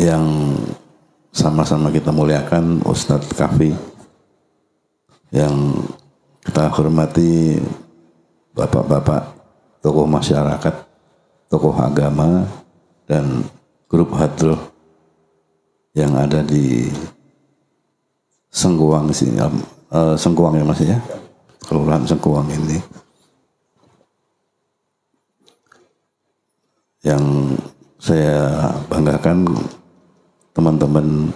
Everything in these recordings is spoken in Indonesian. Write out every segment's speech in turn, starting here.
yang sama-sama kita muliakan Ustadz Kahfi, yang kita hormati bapak-bapak tokoh masyarakat, tokoh agama, dan grup hadroh yang ada di Sengkuang sini, Sengkuang ya Mas ya, Kelurahan Sengkuang ini, yang saya banggakan teman-teman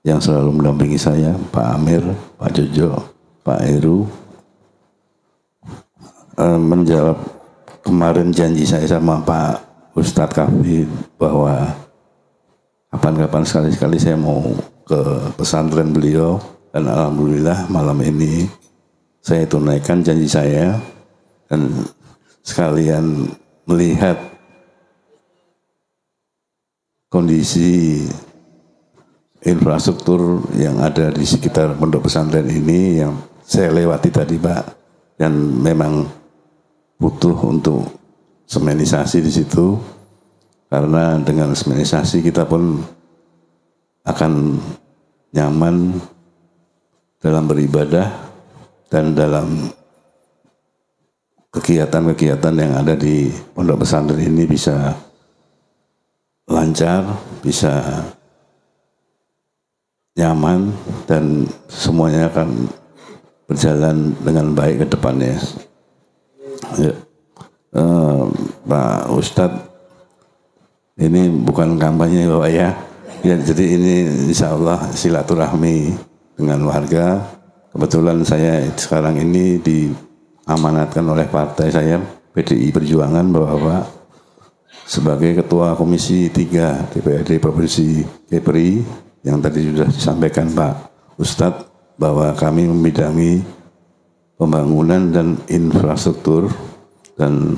yang selalu mendampingi saya, Pak Amir, Pak Jojo, Pak Heru, menjawab kemarin janji saya sama Pak Ustadz Kahfi bahwa kapan-kapan sekali-sekali saya mau ke pesantren beliau, dan alhamdulillah malam ini saya tunaikan janji saya dan sekalian melihat kondisi infrastruktur yang ada di sekitar pondok pesantren ini yang saya lewati tadi Pak, dan memang butuh untuk semenisasi di situ, karena dengan semenisasi kita pun akan nyaman dalam beribadah dan dalam kegiatan-kegiatan yang ada di pondok pesantren ini bisa lancar, bisa nyaman, dan semuanya akan berjalan dengan baik ke depannya. Ya. Pak Ustadz, ini bukan kampanye Bapak ya. Ya, jadi ini insya Allah silaturahmi dengan warga. Kebetulan saya sekarang ini diamanatkan oleh partai saya, PDI Perjuangan, Bapak, sebagai Ketua Komisi 3 DPRD Provinsi Kepri, yang tadi sudah disampaikan Pak Ustadz bahwa kami membidangi pembangunan dan infrastruktur, dan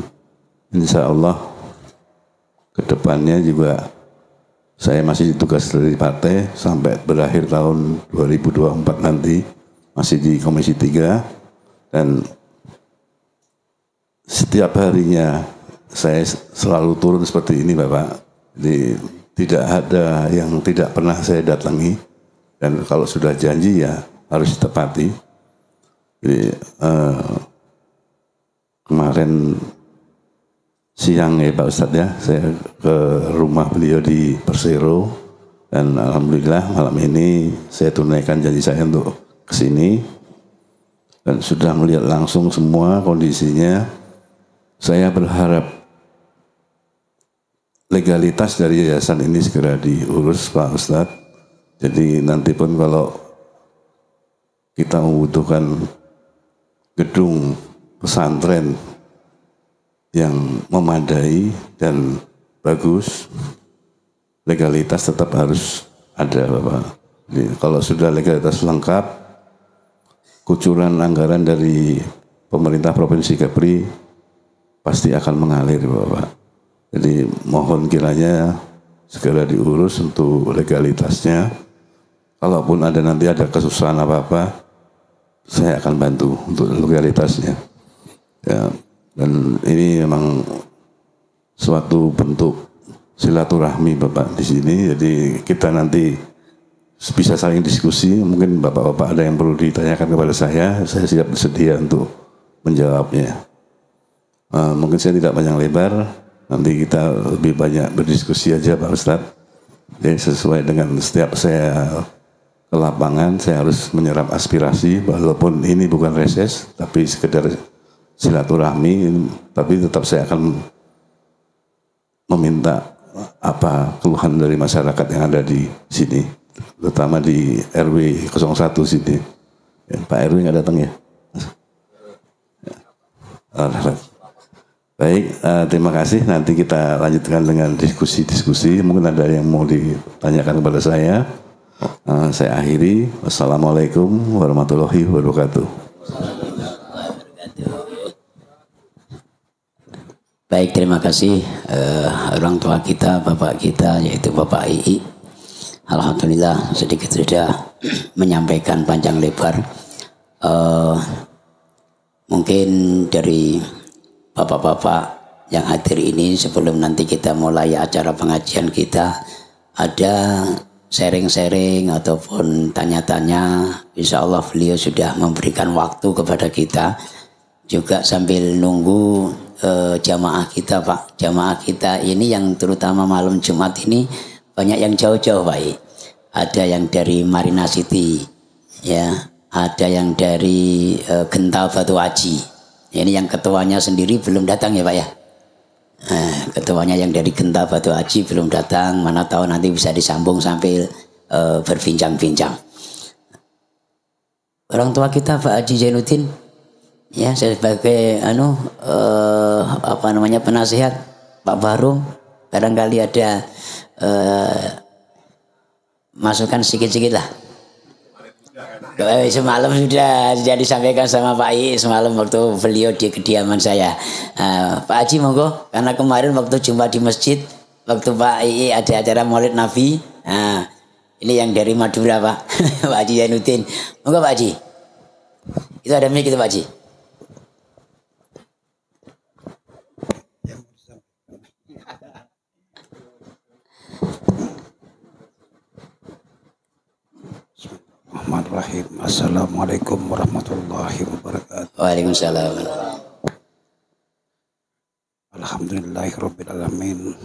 insya Allah kedepannya juga saya masih tugas dari partai sampai berakhir tahun 2024 nanti masih di Komisi 3, dan setiap harinya saya selalu turun seperti ini Bapak. Jadi tidak ada yang tidak pernah saya datangi, dan kalau sudah janji ya harus ditepati. Jadi kemarin siang ya Pak Ustadz ya, saya ke rumah beliau di Persero, dan alhamdulillah malam ini saya tunaikan janji saya untuk kesini dan sudah melihat langsung semua kondisinya. Saya berharap legalitas dari yayasan ini segera diurus Pak Ustadz. Jadi nanti pun kalau kita membutuhkan gedung pesantren yang memadai dan bagus, legalitas tetap harus ada Bapak. Jadi, kalau sudah legalitas lengkap, kucuran anggaran dari pemerintah Provinsi Kepri pasti akan mengalir Bapak. Jadi mohon kiranya segera diurus untuk legalitasnya. Kalaupun nanti ada kesusahan apa-apa, saya akan bantu untuk legalitasnya. Ya, dan ini memang suatu bentuk silaturahmi Bapak di sini. Jadi kita nanti bisa saling diskusi. Mungkin Bapak-bapak ada yang perlu ditanyakan kepada saya siap bersedia untuk menjawabnya. Mungkin saya tidak panjang lebar. Nanti kita lebih banyak berdiskusi aja Pak Ustadz. Jadi sesuai dengan setiap saya ke lapangan, saya harus menyerap aspirasi, walaupun ini bukan reses, tapi sekedar silaturahmi, tapi tetap saya akan meminta apa keluhan dari masyarakat yang ada di sini, terutama di RW 01 sini. Ya, Pak RW nggak datang ya? Baik, terima kasih. Nanti kita lanjutkan dengan diskusi-diskusi. Mungkin ada yang mau ditanyakan kepada saya. Saya akhiri. Wassalamualaikum warahmatullahi wabarakatuh. Baik, terima kasih orang tua kita, bapak kita, yaitu Bapak II. Alhamdulillah sedikit sudah menyampaikan panjang lebar. Mungkin dari bapak-bapak yang hadir ini, sebelum nanti kita mulai acara pengajian kita, ada sharing-sharing ataupun tanya-tanya, insya Allah beliau sudah memberikan waktu kepada kita. Juga sambil nunggu jamaah kita Pak. Jamaah kita ini yang terutama malam Jumat ini banyak yang jauh-jauh Pak. Ada yang dari Marina City, ya, ada yang dari Gental Batu Aji. Ini yang ketuanya sendiri belum datang ya Pak ya. Ketuanya yang dari Gental Batu Aji belum datang. Mana tahu nanti bisa disambung sambil berbincang-bincang. Orang tua kita Pak Haji Zainuddin, ya, saya sebagai penasihat Pak Barum, barangkali ada masukan sedikit-sedikit lah. Semalam sudah disampaikan sama Pak I semalam waktu beliau di kediaman saya. Pak Haji monggo, karena kemarin waktu jumpa di masjid, waktu Pak I ada acara Maulid Nabi. Ini yang dari Madura Pak, Pak Haji Zainuddin. Monggo Pak Haji. Itu ada mic itu Pak Haji. Bismillahirrahmanirrahim. Assalamualaikum warahmatullahi wabarakatuh. Waalaikumsalam. Alhamdulillahirabbil alamin.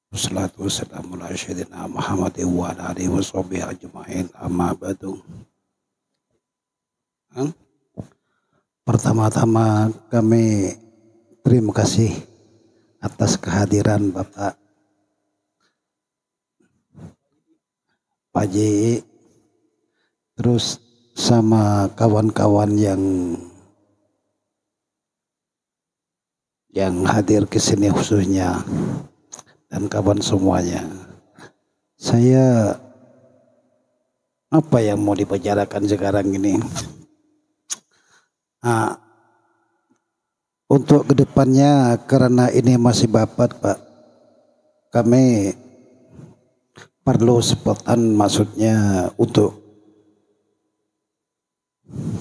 Wassalatu wassalamu ala sayyidina Muhammadin wa ala alihi washabihi ajmain. Amma ba'du. Pertama-tama kami terima kasih atas kehadiran Bapak Pak Ji, terus sama kawan-kawan yang hadir ke sini khususnya dan kawan semuanya. Saya apa yang mau dibicarakan sekarang ini? Untuk kedepannya, karena ini masih babat Pak, kami perlu sepotan, maksudnya untuk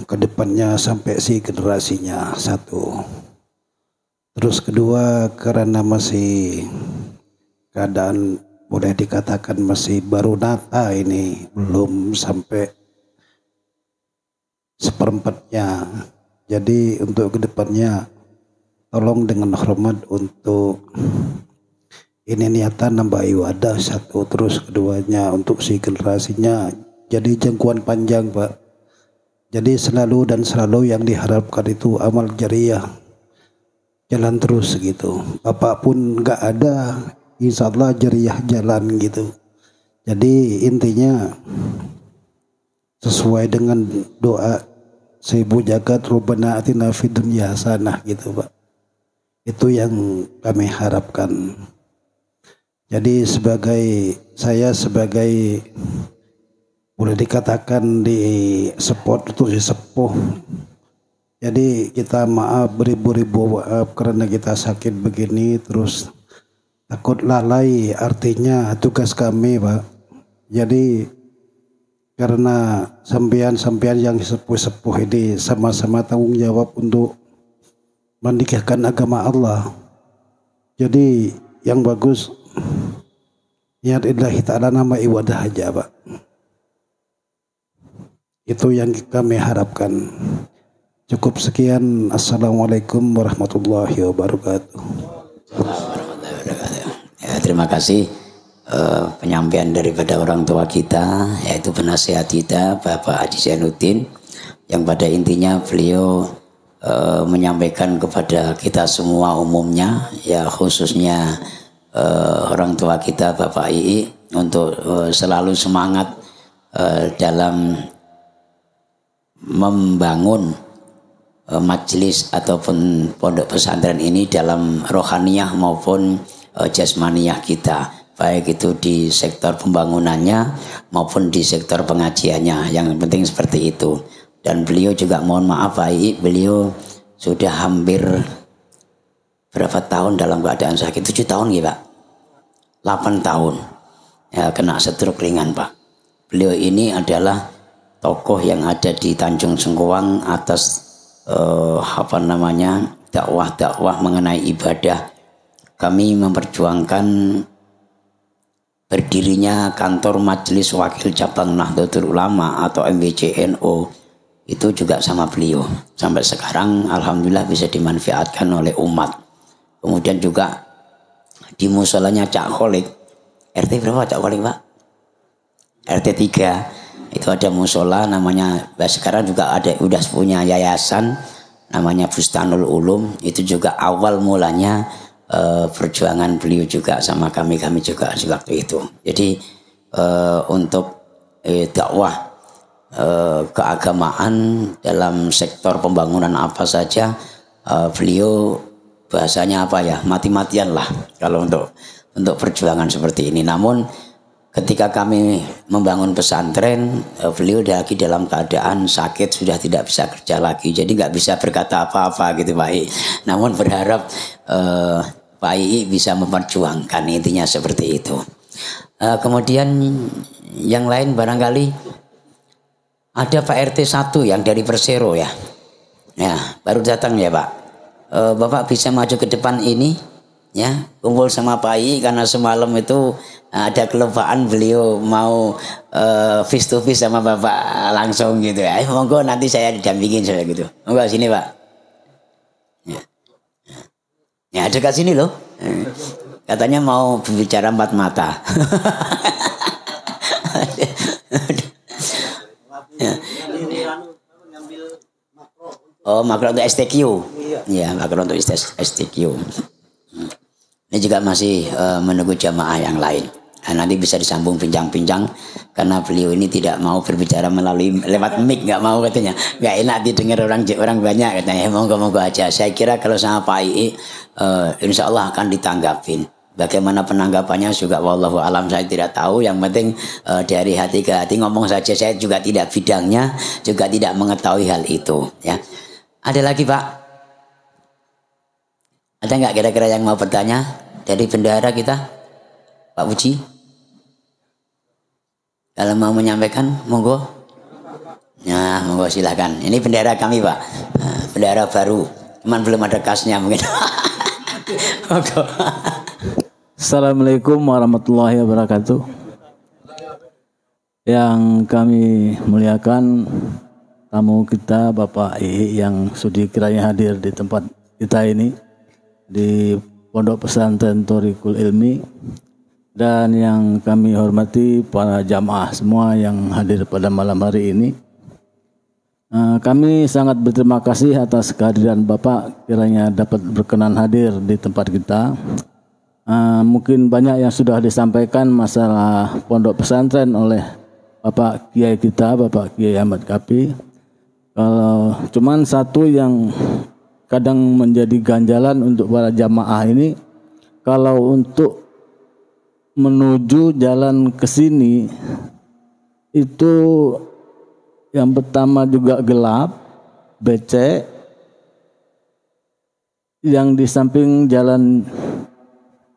kedepannya sampai si generasinya satu. Terus kedua, karena masih keadaan boleh dikatakan masih baru nata ini, belum sampai seperempatnya. Jadi untuk kedepannya tolong dengan hormat untuk ini niatan nambah ibadah satu, terus keduanya untuk si generasinya jadi jangkauan panjang Pak. Jadi selalu yang diharapkan itu amal jariah, jalan terus gitu. Bapak pun nggak ada, insya Allah jariah jalan gitu. Jadi intinya sesuai dengan doa Sayyibu Jagat Rabbana atina fid dunya hasanah gitu Pak. Itu yang kami harapkan. Jadi saya sebagai boleh dikatakan di support itu si sepuh. Jadi kita maaf, beribu-ribu maaf karena kita sakit begini, terus takut lalai artinya tugas kami Pak. Jadi karena sampean yang sepuh-sepuh ini sama-sama tanggung jawab untuk menikahkan agama Allah. Jadi yang bagus niat illahi ta'ala nama ibadah aja Pak. Itu yang kami harapkan. Cukup sekian. Assalamualaikum warahmatullahi wabarakatuh. Ya, terima kasih penyampaian daripada orang tua kita, yaitu penasihat kita Bapak Haji Zainuddin, yang pada intinya beliau menyampaikan kepada kita semua umumnya, ya khususnya orang tua kita Bapak II untuk selalu semangat dalam membangun majelis ataupun pondok pesantren ini dalam rohaniyah maupun jasmaniyah kita, baik itu di sektor pembangunannya maupun di sektor pengajiannya. Yang penting seperti itu. Dan beliau juga mohon maaf Pak I, beliau sudah hampir berapa tahun dalam keadaan sakit? 7 tahun ya Pak? 8 tahun ya, kena stroke ringan Pak. Beliau ini adalah tokoh yang ada di Tanjung Sengkuang atas dakwah mengenai ibadah. Kami memperjuangkan berdirinya kantor Majelis Wakil Cabang Nahdlatul Ulama atau MWCNO itu juga sama beliau. Sampai sekarang alhamdulillah bisa dimanfaatkan oleh umat. Kemudian juga di musolanya Cak Kholik, RT berapa Cak Kholik Pak? RT 3 itu ada musola namanya, sekarang juga ada, udah punya yayasan namanya Bustanul Ulum. Itu juga awal mulanya perjuangan beliau juga sama kami juga di waktu itu. Jadi untuk dakwah keagamaan dalam sektor pembangunan apa saja, beliau bahasanya apa ya, mati-matian lah kalau untuk perjuangan seperti ini. Namun ketika kami membangun pesantren, beliau lagi dalam keadaan sakit, sudah tidak bisa kerja lagi, jadi nggak bisa berkata apa-apa gitu Pak I. Namun berharap Pak I bisa memperjuangkan, intinya seperti itu. Kemudian yang lain barangkali ada Pak RT 1 yang dari Persero ya. Ya, baru datang ya Pak. Bapak bisa maju ke depan ini ya, kumpul sama Pak I, karena semalam itu ada kelupaan beliau mau face to face sama Bapak langsung gitu ya. Monggo nanti saya didampingin saya gitu. Monggo sini Pak. Ya. Ya dekat sini loh. Katanya mau berbicara 4 mata. Ya. Oh, makro untuk STQ. Iya, makro untuk STQ. Ini juga masih menunggu jamaah yang lain. Nah, nanti bisa disambung bincang-bincang karena beliau ini tidak mau berbicara melalui lewat mic, nggak mau katanya. Nggak enak didengar orang banyak katanya. Monggo aja. Saya kira kalau sama Pak II insya Allah akan ditanggapin. Bagaimana penanggapannya juga wallahu alam, saya tidak tahu. Yang penting dari hati ke hati ngomong saja. Saya juga tidak bidangnya, juga tidak mengetahui hal itu ya. Ada lagi Pak? Ada nggak kira-kira yang mau bertanya dari bendahara kita Pak Puji? Kalau mau menyampaikan monggo. Nah monggo silahkan. Ini bendahara kami Pak, bendahara baru, cuman belum ada kasnya mungkin. Monggo. Assalamualaikum warahmatullahi wabarakatuh. Yang kami muliakan tamu kita Bapak I yang sudi kiranya hadir di tempat kita ini di Pondok Pesantren Thoriqul Ilmi, dan yang kami hormati para jamaah semua yang hadir pada malam hari ini. Kami sangat berterima kasih atas kehadiran Bapak, kiranya dapat berkenan hadir di tempat kita. Mungkin banyak yang sudah disampaikan masalah pondok pesantren oleh Bapak Kiai kita, Bapak Kiai Ahmad Kapi. Kalau cuman satu yang kadang menjadi ganjalan untuk para jamaah ini, kalau untuk menuju jalan ke sini itu yang pertama juga gelap, becek, yang di samping jalan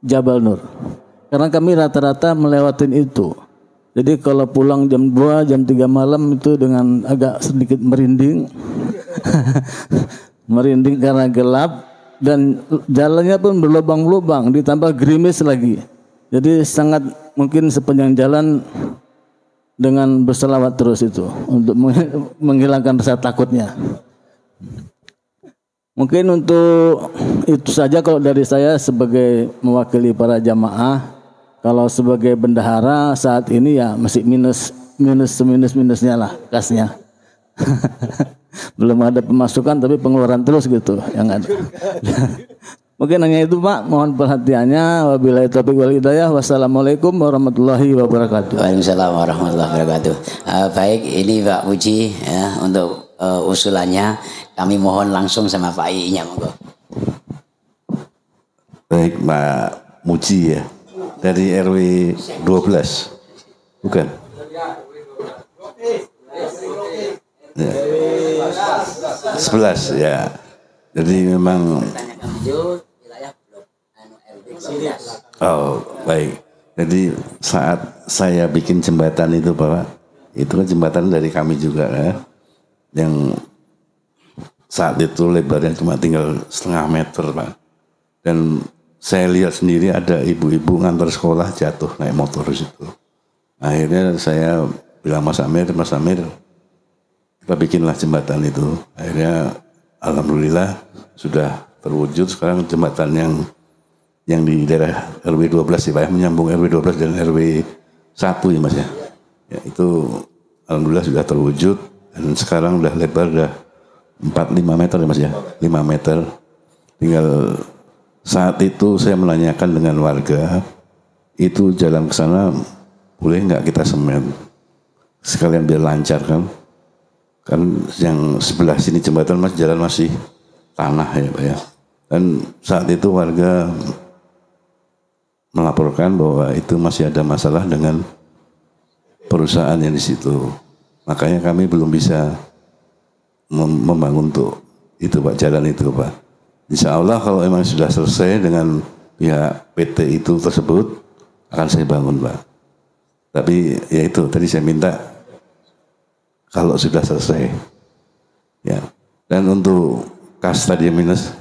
Jabal Nur. Karena kami rata-rata melewatin itu. Jadi kalau pulang jam 2, jam 3 malam itu dengan agak sedikit merinding. Merinding karena gelap dan jalannya pun berlubang-lubang, ditambah gerimis lagi. Jadi sangat mungkin sepanjang jalan dengan berselawat terus itu untuk menghilangkan rasa takutnya. Mungkin untuk itu saja kalau dari saya sebagai mewakili para jamaah. Kalau sebagai bendahara saat ini ya masih minusnya lah kasnya. Belum ada pemasukan tapi pengeluaran terus gitu yang ada. Mungkin hanya itu Pak, mohon perhatiannya. Wabillahi taufiq wal hidayah. Wassalamualaikum warahmatullahi wabarakatuh. Waalaikumsalam warahmatullahi wabarakatuh. Baik, ini Pak Puji ya, untuk usulannya kami mohon langsung sama Pak I-nya monggo. Baik Pak Muji ya, dari RW 12 bukan? Ya. 11 ya. Jadi memang baik. Jadi saat saya bikin jembatan itu Bapak, itu kan jembatan dari kami juga ya, yang saat itu lebarnya cuma tinggal 0,5 meter Pak. Dan saya lihat sendiri ada ibu-ibu ngantar sekolah jatuh naik motor di situ. Akhirnya saya bilang Mas Amir, kita bikinlah jembatan itu. Akhirnya alhamdulillah sudah terwujud sekarang jembatan yang di daerah RW 12 ya Pak ya, menyambung RW 12 dan RW 1 ya Mas ya. Ya itu alhamdulillah sudah terwujud dan sekarang udah lebar udah 4-5 meter ya Mas ya, 5 meter. Tinggal saat itu saya menanyakan dengan warga, itu jalan ke sana boleh nggak kita semen? Sekalian biar lancar kan. Kan yang sebelah sini jembatan Mas jalan masih tanah ya Pak ya. Dan saat itu warga melaporkan bahwa itu masih ada masalah dengan perusahaan yang di situ. Makanya kami belum bisa membangun untuk itu Pak, jalan itu Pak. Insya Allah kalau memang sudah selesai dengan pihak PT itu tersebut akan saya bangun Pak. Tapi ya itu tadi saya minta kalau sudah selesai ya. Dan untuk kas tadi minus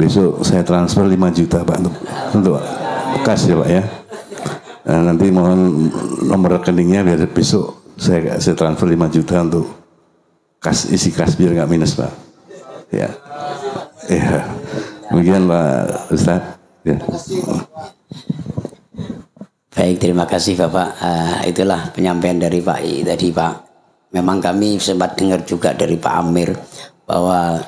besok saya transfer 5 juta Pak untuk kas ya Pak ya. Nah, nanti mohon nomor rekeningnya biar besok saya transfer 5 juta untuk kas, isi kas biar nggak minus Pak. Ya, ya. Demikian Pak Ustadz. Ya. Baik, terima kasih Bapak. Itulah penyampaian dari Pak I tadi Pak. Memang kami sempat dengar juga dari Pak Amir bahwa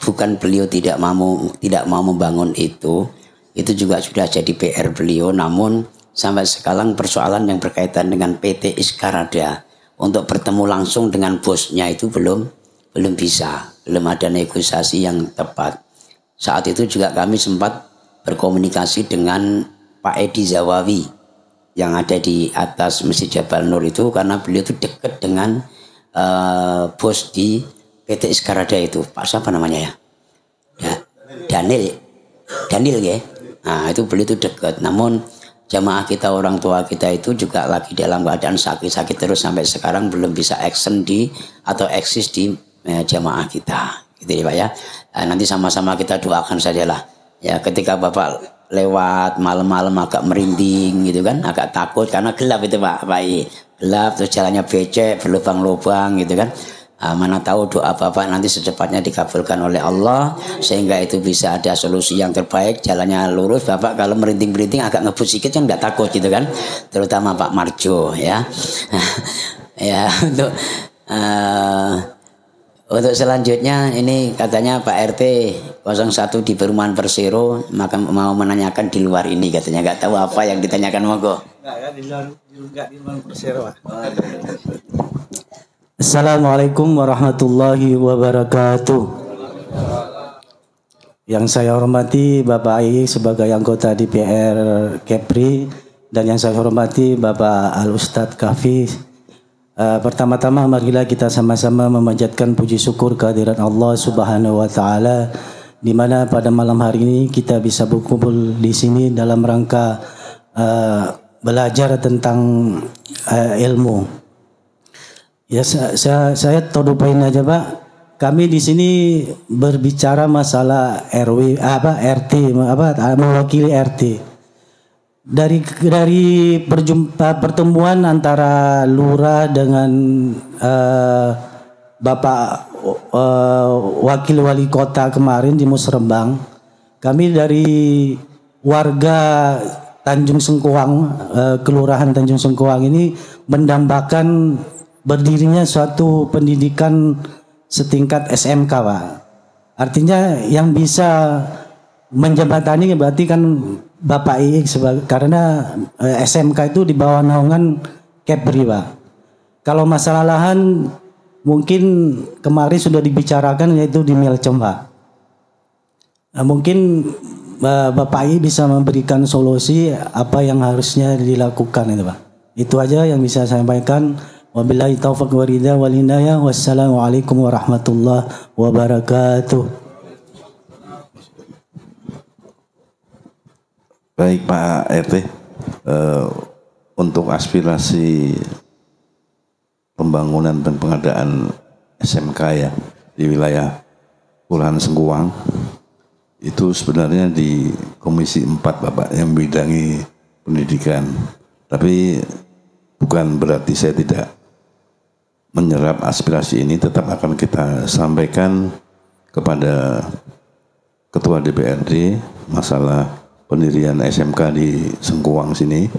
bukan beliau tidak mau membangun itu juga sudah jadi PR beliau. Namun sampai sekarang persoalan yang berkaitan dengan PT Iskarada untuk bertemu langsung dengan bosnya itu belum bisa, belum ada negosiasi yang tepat. Saat itu juga kami sempat berkomunikasi dengan Pak Edi Zawawi yang ada di atas Masjid Jabal Nur itu, karena beliau itu dekat dengan bos di PT Iskarada itu, Pak siapa namanya ya? Daniel ya. Nah itu beliau itu dekat. Namun jamaah kita, orang tua kita itu juga lagi dalam keadaan sakit terus sampai sekarang belum bisa action atau eksis di jamaah kita, gitu ya Pak ya. Nanti sama-sama kita doakan sajalah. Ya ketika Bapak lewat malam-malam agak merinding gitu kan, agak takut karena gelap itu Pak gelap, terus jalannya becek, berlubang-lubang gitu kan. Mana tahu doa Bapak nanti secepatnya dikabulkan oleh Allah sehingga itu bisa ada solusi yang terbaik, jalannya lurus. Bapak kalau merinting-merinting agak ngebut sedikit kan nggak takut gitu kan, terutama Pak Marjo ya. Ya untuk selanjutnya ini katanya Pak RT 01 di Perumahan Persero maka mau menanyakan di luar ini katanya, nggak tahu apa yang ditanyakan, monggo. Di luar Persero. Assalamualaikum warahmatullahi wabarakatuh. Yang saya hormati Bapak I sebagai anggota DPR Kepri dan yang saya hormati Bapak Al Ustadz Kafi. Pertama-tama marilah kita sama-sama memanjatkan puji syukur kehadirat Allah Subhanahu wa taala di mana pada malam hari ini kita bisa berkumpul di sini dalam rangka belajar tentang ilmu. Ya saya todopain aja Pak. Kami di sini berbicara masalah RT mewakili RT. Dari pertemuan antara lurah dengan Bapak wakil wali kota kemarin di Musrembang, kami dari warga Tanjung Sengkuang, kelurahan Tanjung Sengkuang ini mendambakan berdirinya suatu pendidikan setingkat SMK Pak. Artinya yang bisa menjembatani berarti kan Bapak I karena SMK itu di bawah naungan Kepri Pak. Kalau masalah lahan mungkin kemarin sudah dibicarakan yaitu di Milcom Pak. Mungkin Bapak I bisa memberikan solusi apa yang harusnya dilakukan itu Pak. Itu aja yang bisa saya sampaikan. Wabillahi taufiq wal hidayah. Wassalamualaikum warahmatullahi wabarakatuh. Baik Pak RT, untuk aspirasi pembangunan dan pengadaan SMK ya di wilayah Kelurahan Sengkuang, itu sebenarnya di Komisi 4 Bapak yang bidangi pendidikan. Tapi bukan berarti saya tidak menyerap aspirasi ini, tetap akan kita sampaikan kepada Ketua DPRD masalah pendirian SMK di Sengkuang sini.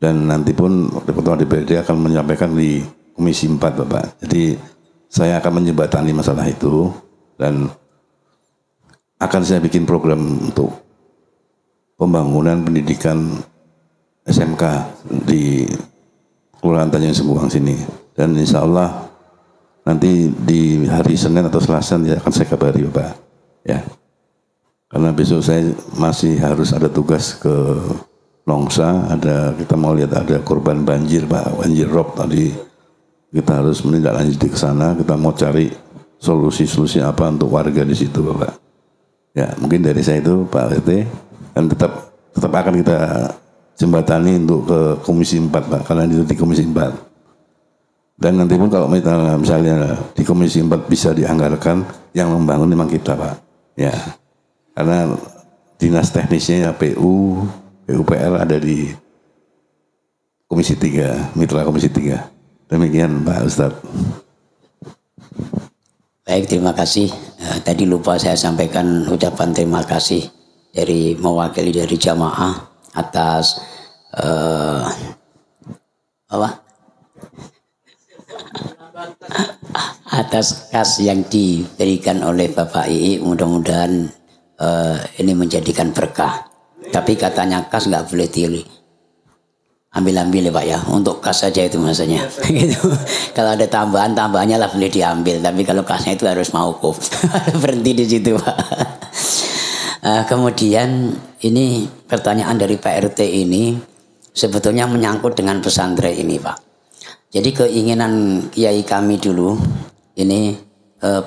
Dan nanti pun Ketua DPRD akan menyampaikan di Komisi 4 Bapak. Jadi saya akan menjembatani masalah itu dan akan saya bikin program untuk pembangunan pendidikan SMK di Kelurahan Tanjung Sengkuang sini. Dan insya Allah nanti di hari Senin atau Selasa ya akan saya kabari Bapak. Ya. Karena besok saya masih harus ada tugas ke Nongsa, kita mau lihat ada korban banjir Pak, banjir rob tadi. Kita harus menindaklanjuti ke sana, kita mau cari solusi-solusi apa untuk warga di situ Bapak. Ya, mungkin dari saya itu Pak RT, dan tetap akan kita jembatani untuk ke Komisi 4 Pak, karena itu di Komisi 4. Dan nanti pun kalau misalnya di Komisi 4 bisa dianggarkan, yang membangun memang kita Pak. Ya, karena dinas teknisnya ya PUPR ada di Komisi 3, mitra Komisi 3. Demikian Pak Ustadz. Baik, terima kasih. Tadi lupa saya sampaikan ucapan terima kasih dari mewakili dari jamaah atas atas kas yang diberikan oleh Bapak II. Mudah-mudahan ini menjadikan berkah. Tapi katanya kas nggak boleh ambil-ambil ya Pak ya, untuk kas saja itu maksudnya. Gitu. Kalau ada tambahannya lah boleh diambil, tapi kalau kasnya itu harus mauquf. Berhenti di situ Pak. Kemudian ini pertanyaan dari Pak RT ini sebetulnya menyangkut dengan pesantren ini Pak. Jadi keinginan kiai kami dulu ini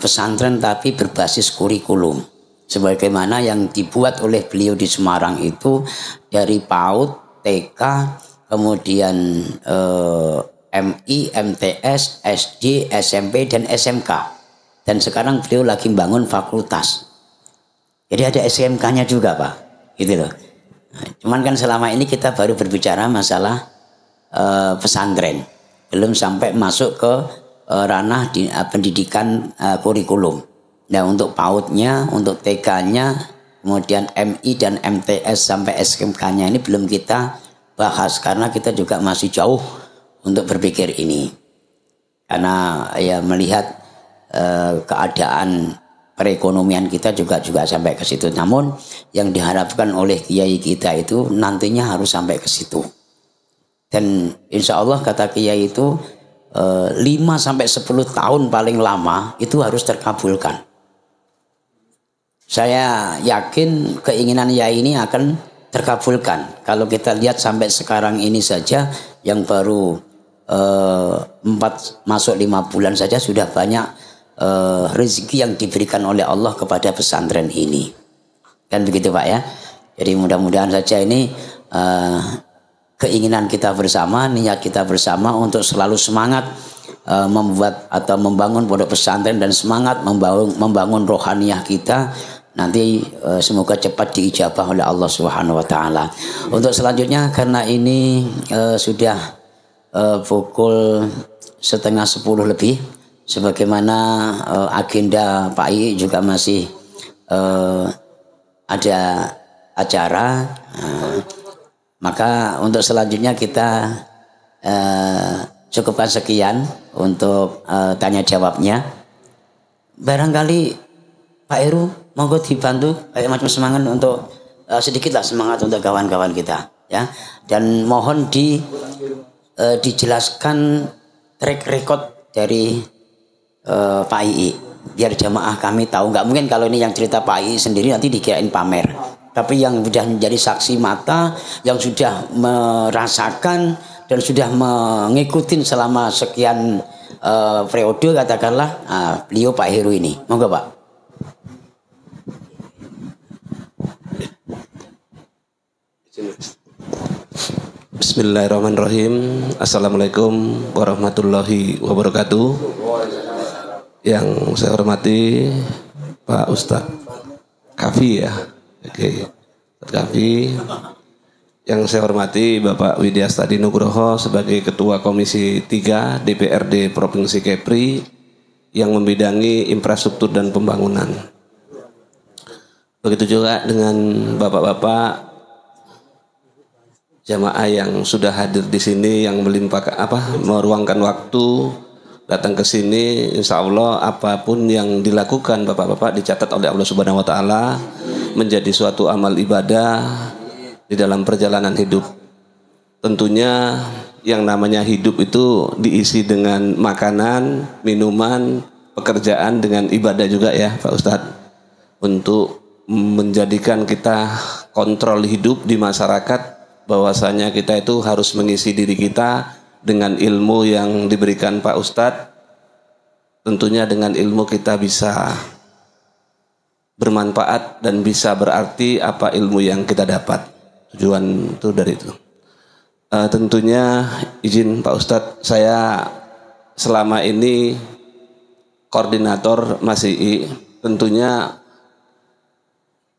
pesantren tapi berbasis kurikulum. Sebagaimana yang dibuat oleh beliau di Semarang itu dari PAUD, TK, kemudian MI, MTS, SD, SMP, dan SMK. Dan sekarang beliau lagi membangun fakultas. Jadi ada SMK-nya juga Pak. Gitu loh. Cuman kan selama ini kita baru berbicara masalah pesantren. Belum sampai masuk ke ranah pendidikan kurikulum. Nah untuk PAUD-nya, untuk TK-nya, kemudian MI dan MTS sampai SMK-nya ini belum kita bahas karena kita juga masih jauh untuk berpikir ini. Karena ya melihat keadaan perekonomian kita juga sampai ke situ. Namun yang diharapkan oleh kiai kita itu nantinya harus sampai ke situ. Dan insya Allah kata kiai itu 5 sampai 10 tahun paling lama itu harus terkabulkan. Saya yakin keinginan kiai ini akan terkabulkan. Kalau kita lihat sampai sekarang ini saja yang baru 4 masuk 5 bulan saja sudah banyak rezeki yang diberikan oleh Allah kepada pesantren ini. Kan begitu Pak ya. Jadi mudah-mudahan saja ini keinginan kita bersama, niat kita bersama untuk selalu semangat membuat atau membangun pondok pesantren dan semangat membangun rohaniyah kita. Nanti semoga cepat diijabah oleh Allah Subhanahu wa taala. Untuk selanjutnya karena ini sudah pukul 9:30 lebih, sebagaimana agenda Pak I juga masih ada acara, maka untuk selanjutnya kita cukupkan sekian untuk tanya jawabnya. Barangkali Pak Heru, monggo dibantu kayak macam semangat untuk sedikitlah semangat untuk kawan-kawan kita ya. Dan mohon dijelaskan track record dari Pak II biar jamaah kami tahu. Nggak mungkin kalau ini yang cerita Pak II sendiri nanti dikirain pamer. Tapi yang sudah menjadi saksi mata, yang sudah merasakan dan sudah mengikuti selama sekian periode katakanlah beliau Pak Heru ini. Monggo Pak. Bismillahirrahmanirrahim. Assalamualaikum warahmatullahi wabarakatuh. Yang saya hormati Pak Ustadz Kafi ya. Oke. Ustadz Kafi. Yang saya hormati Bapak Widyastadi Nugroho sebagai Ketua Komisi 3 DPRD Provinsi Kepri yang membidangi infrastruktur dan pembangunan. Begitu juga dengan bapak-bapak jamaah yang sudah hadir di sini yang meluangkan waktu datang ke sini. Insya Allah apapun yang dilakukan bapak-bapak dicatat oleh Allah Subhanahu Wa Taala menjadi suatu amal ibadah di dalam perjalanan hidup. Tentunya yang namanya hidup itu diisi dengan makanan, minuman, pekerjaan, dengan ibadah juga ya Pak Ustadz, untuk menjadikan kita kontrol hidup di masyarakat, bahwasanya kita itu harus mengisi diri kita dengan ilmu yang diberikan Pak Ustadz. Tentunya dengan ilmu kita bisa bermanfaat dan bisa berarti apa ilmu yang kita dapat. Tujuan itu dari itu. Tentunya izin Pak Ustadz, saya selama ini koordinator MASII. Tentunya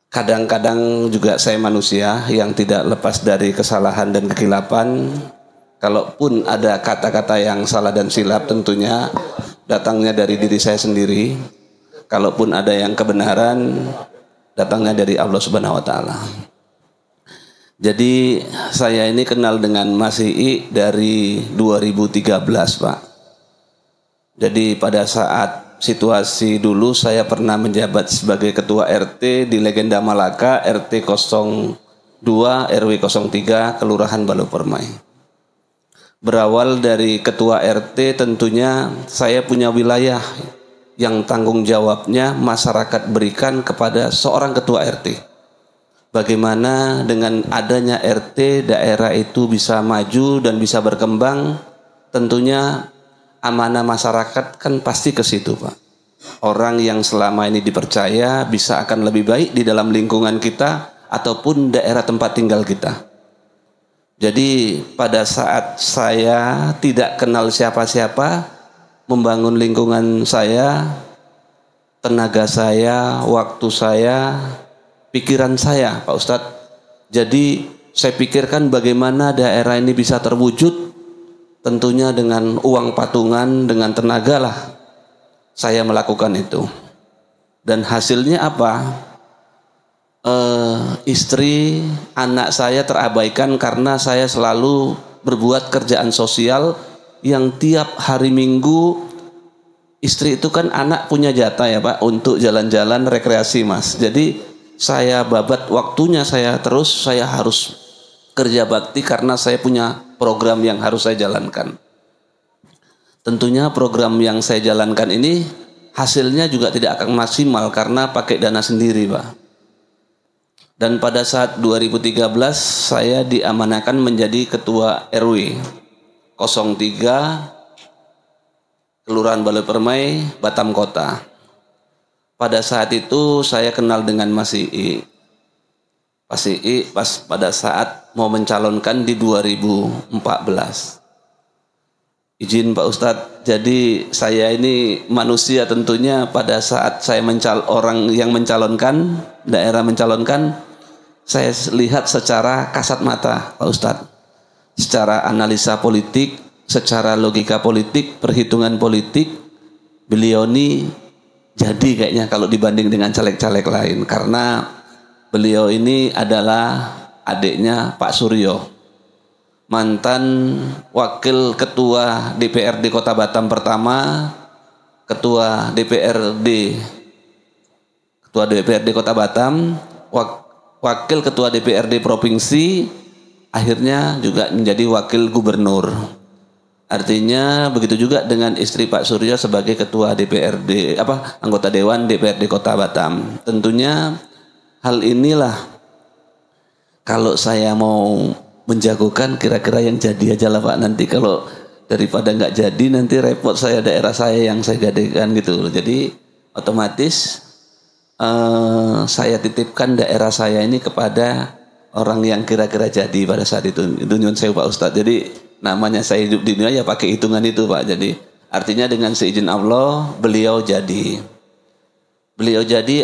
kadang-kadang juga saya manusia yang tidak lepas dari kesalahan dan kekilapan. Kalaupun ada kata-kata yang salah dan silap, tentunya datangnya dari diri saya sendiri. Kalaupun ada yang kebenaran, datangnya dari Allah Subhanahu Wa Taala. Jadi saya ini kenal dengan MASII dari 2013 Pak. Jadi pada saat situasi dulu saya pernah menjabat sebagai ketua RT di Legenda Malaka, RT 02 RW 03 Kelurahan Balopermai. Berawal dari ketua RT, tentunya saya punya wilayah yang tanggung jawabnya masyarakat berikan kepada seorang ketua RT. Bagaimana dengan adanya RT daerah itu bisa maju dan bisa berkembang, tentunya amanah masyarakat kan pasti ke situ Pak. Orang yang selama ini dipercaya bisa akan lebih baik di dalam lingkungan kita ataupun daerah tempat tinggal kita. Jadi pada saat saya tidak kenal siapa-siapa, membangun lingkungan saya, tenaga saya, waktu saya, pikiran saya Pak Ustadz. Jadi saya pikirkan bagaimana daerah ini bisa terwujud. Tentunya dengan uang patungan, dengan tenaga lah saya melakukan itu. Dan hasilnya apa? Istri, anak saya terabaikan karena saya selalu berbuat kerjaan sosial yang tiap hari Minggu. Istri itu kan anak punya jatah ya Pak untuk jalan-jalan rekreasi Mas. Jadi saya babat waktunya saya harus kerja bakti karena saya punya program yang harus saya jalankan. Tentunya program yang saya jalankan ini hasilnya juga tidak akan maksimal karena pakai dana sendiri Pak. Dan pada saat 2013 saya diamanahkan menjadi ketua RW 03 Kelurahan Balopermai, Batam Kota. Pada saat itu saya kenal dengan MASII. MASII pas pada saat mau mencalonkan di 2014. Izin Pak Ustadz, jadi saya ini manusia tentunya pada saat saya orang yang mencalonkan, daerah mencalonkan, saya lihat secara kasat mata Pak Ustadz. Secara analisa politik, secara logika politik, perhitungan politik, beliau ini jadi kayaknya kalau dibanding dengan caleg-caleg lain. Karena beliau ini adalah adiknya Pak Suryo, mantan wakil ketua DPRD Kota Batam pertama, ketua DPRD Kota Batam, wakil ketua DPRD Provinsi, akhirnya juga menjadi wakil gubernur. Artinya begitu juga dengan istri Pak Suryo sebagai ketua anggota Dewan DPRD Kota Batam. Tentunya hal inilah kalau saya mau menjagokan kira-kira yang jadi aja lah Pak. Nanti kalau daripada nggak jadi nanti repot saya, daerah saya yang saya gadekan gitu. Jadi otomatis saya titipkan daerah saya ini kepada orang yang kira-kira jadi pada saat itu. Itu nyun saya Pak Ustadz. Jadi namanya saya hidup di dunia ya pakai hitungan itu Pak. Jadi artinya dengan seizin Allah beliau jadi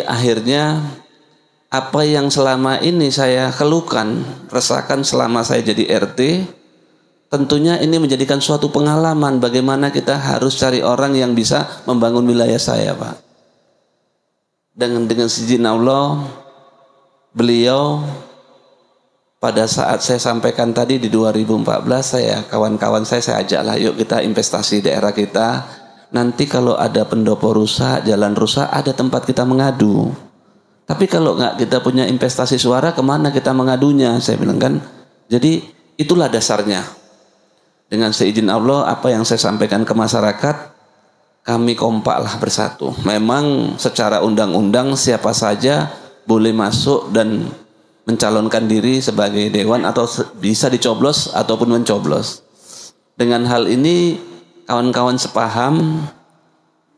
akhirnya apa yang selama ini saya keluhkan, rasakan selama saya jadi RT, tentunya ini menjadikan suatu pengalaman bagaimana kita harus cari orang yang bisa membangun wilayah saya, Pak. Dengan izin Allah, beliau pada saat saya sampaikan tadi di 2014, kawan-kawan saya ajaklah, yuk kita investasi daerah kita. Nanti kalau ada pendopo rusak, jalan rusak, ada tempat kita mengadu. Tapi kalau nggak kita punya investasi suara, kemana kita mengadunya? Saya bilang kan. Jadi itulah dasarnya. Dengan seizin Allah, apa yang saya sampaikan ke masyarakat, kami kompaklah bersatu. Memang secara undang-undang siapa saja boleh masuk dan mencalonkan diri sebagai dewan atau bisa dicoblos ataupun mencoblos. Dengan hal ini kawan-kawan sepaham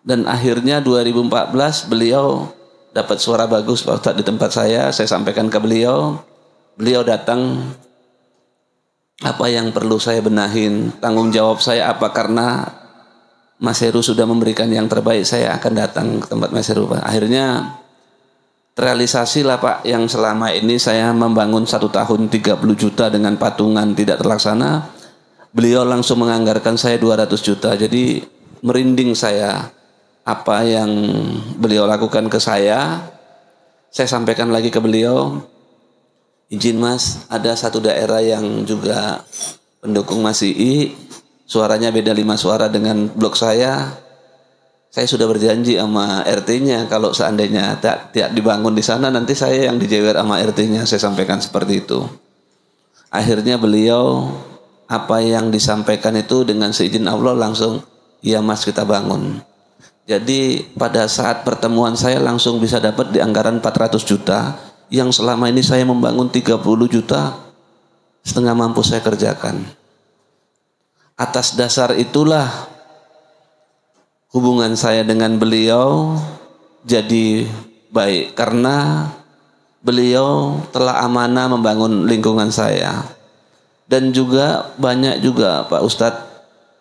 dan akhirnya 2014 beliau dapat suara bagus Pak Ustadz di tempat saya sampaikan ke beliau. Beliau datang, apa yang perlu saya benahin, tanggung jawab saya apa, karena Mas Heru sudah memberikan yang terbaik, saya akan datang ke tempat Mas Heru Pak. Akhirnya terrealisasi lah Pak, yang selama ini saya membangun 1 tahun 30 juta dengan patungan tidak terlaksana. Beliau langsung menganggarkan saya 200 juta. Jadi merinding saya apa yang beliau lakukan ke saya sampaikan lagi ke beliau. Izin Mas, ada satu daerah yang juga pendukung Mas II, suaranya beda 5 suara dengan blok saya. Saya sudah berjanji sama RT-nya kalau seandainya tidak dibangun di sana, nanti saya yang dijewer sama RT-nya. Saya sampaikan seperti itu. Akhirnya beliau apa yang disampaikan itu dengan seizin Allah langsung, iya Mas kita bangun. Jadi pada saat pertemuan saya langsung bisa dapat di anggaran 400 juta yang selama ini saya membangun 30 juta setengah mampu saya kerjakan. Atas dasar itulah hubungan saya dengan beliau jadi baik karena beliau telah amanah membangun lingkungan saya. Dan juga banyak juga Pak Ustadz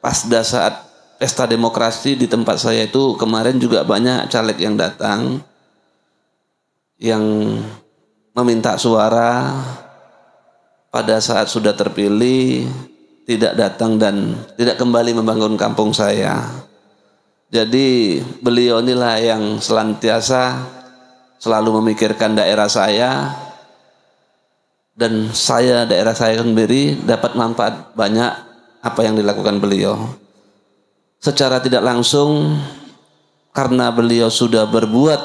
pasda saat pesta demokrasi di tempat saya itu kemarin juga banyak caleg yang datang yang meminta suara, pada saat sudah terpilih tidak datang dan tidak kembali membangun kampung saya. Jadi beliau inilah yang senantiasa selalu memikirkan daerah saya, dan daerah saya sendiri dapat manfaat banyak apa yang dilakukan beliau. Secara tidak langsung karena beliau sudah berbuat